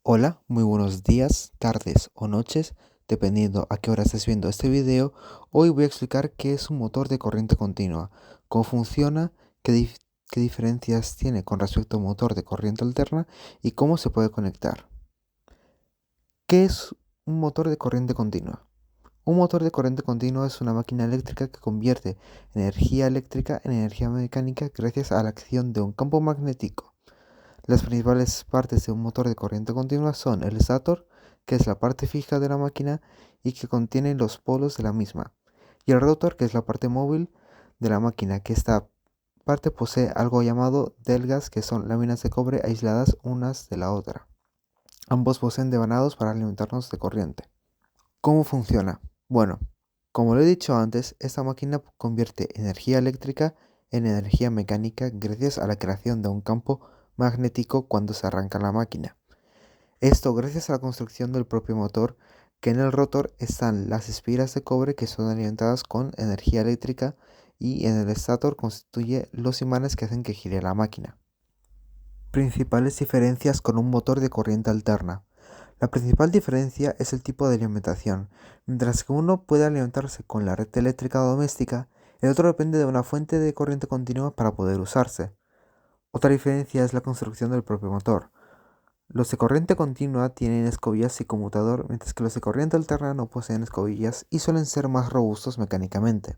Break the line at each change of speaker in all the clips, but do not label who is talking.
Hola, muy buenos días, tardes o noches, dependiendo a qué hora estés viendo este video. Hoy voy a explicar qué es un motor de corriente continua, cómo funciona, qué diferencias tiene con respecto a un motor de corriente alterna y cómo se puede conectar. ¿Qué es un motor de corriente continua? Un motor de corriente continua es una máquina eléctrica que convierte energía eléctrica en energía mecánica gracias a la acción de un campo magnético. Las principales partes de un motor de corriente continua son el estator, que es la parte fija de la máquina y que contiene los polos de la misma, y el rotor, que es la parte móvil de la máquina, que esta parte posee algo llamado delgas, que son láminas de cobre aisladas unas de la otra. Ambos poseen devanados para alimentarnos de corriente. ¿Cómo funciona? Bueno, como lo he dicho antes, esta máquina convierte energía eléctrica en energía mecánica gracias a la creación de un campo magnético cuando se arranca la máquina. Esto gracias a la construcción del propio motor, que en el rotor están las espiras de cobre que son alimentadas con energía eléctrica y en el estator constituye los imanes que hacen que gire la máquina. Principales diferencias con un motor de corriente alterna. La principal diferencia es el tipo de alimentación. Mientras que uno puede alimentarse con la red eléctrica doméstica, el otro depende de una fuente de corriente continua para poder usarse. Otra diferencia es la construcción del propio motor. Los de corriente continua tienen escobillas y conmutador, mientras que los de corriente alterna no poseen escobillas y suelen ser más robustos mecánicamente.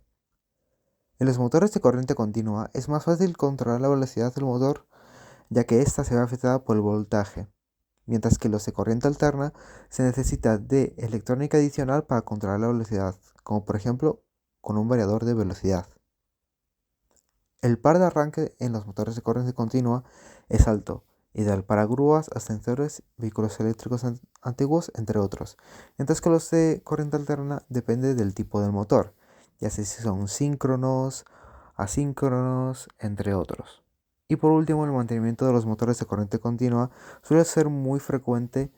En los motores de corriente continua es más fácil controlar la velocidad del motor, ya que ésta se ve afectada por el voltaje, mientras que los de corriente alterna se necesita de electrónica adicional para controlar la velocidad, como por ejemplo con un variador de velocidad. El par de arranque en los motores de corriente continua es alto, ideal para grúas, ascensores, vehículos eléctricos antiguos, entre otros, mientras que los de corriente alterna depende del tipo del motor, ya sea si son síncronos, asíncronos, entre otros. Y por último, el mantenimiento de los motores de corriente continua suele ser muy frecuente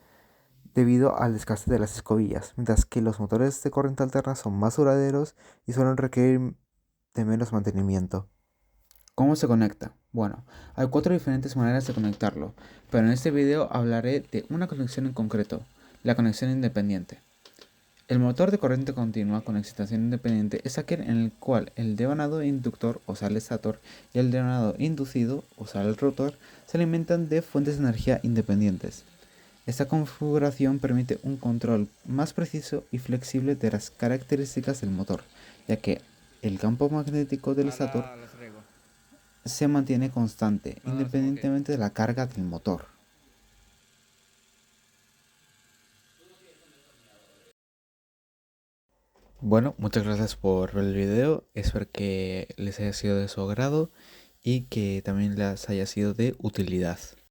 debido al desgaste de las escobillas, mientras que los motores de corriente alterna son más duraderos y suelen requerir de menos mantenimiento. ¿Cómo se conecta? Bueno, hay 4 diferentes maneras de conectarlo, pero en este video hablaré de una conexión en concreto, la conexión independiente. El motor de corriente continua con excitación independiente es aquel en el cual el devanado inductor, o sea el estator, y el devanado inducido, o sea el rotor, se alimentan de fuentes de energía independientes. Esta configuración permite un control más preciso y flexible de las características del motor, ya que el campo magnético del estator se mantiene constante, independientemente de la carga del motor. Bueno, muchas gracias por ver el video, espero que les haya sido de su agrado y que también les haya sido de utilidad.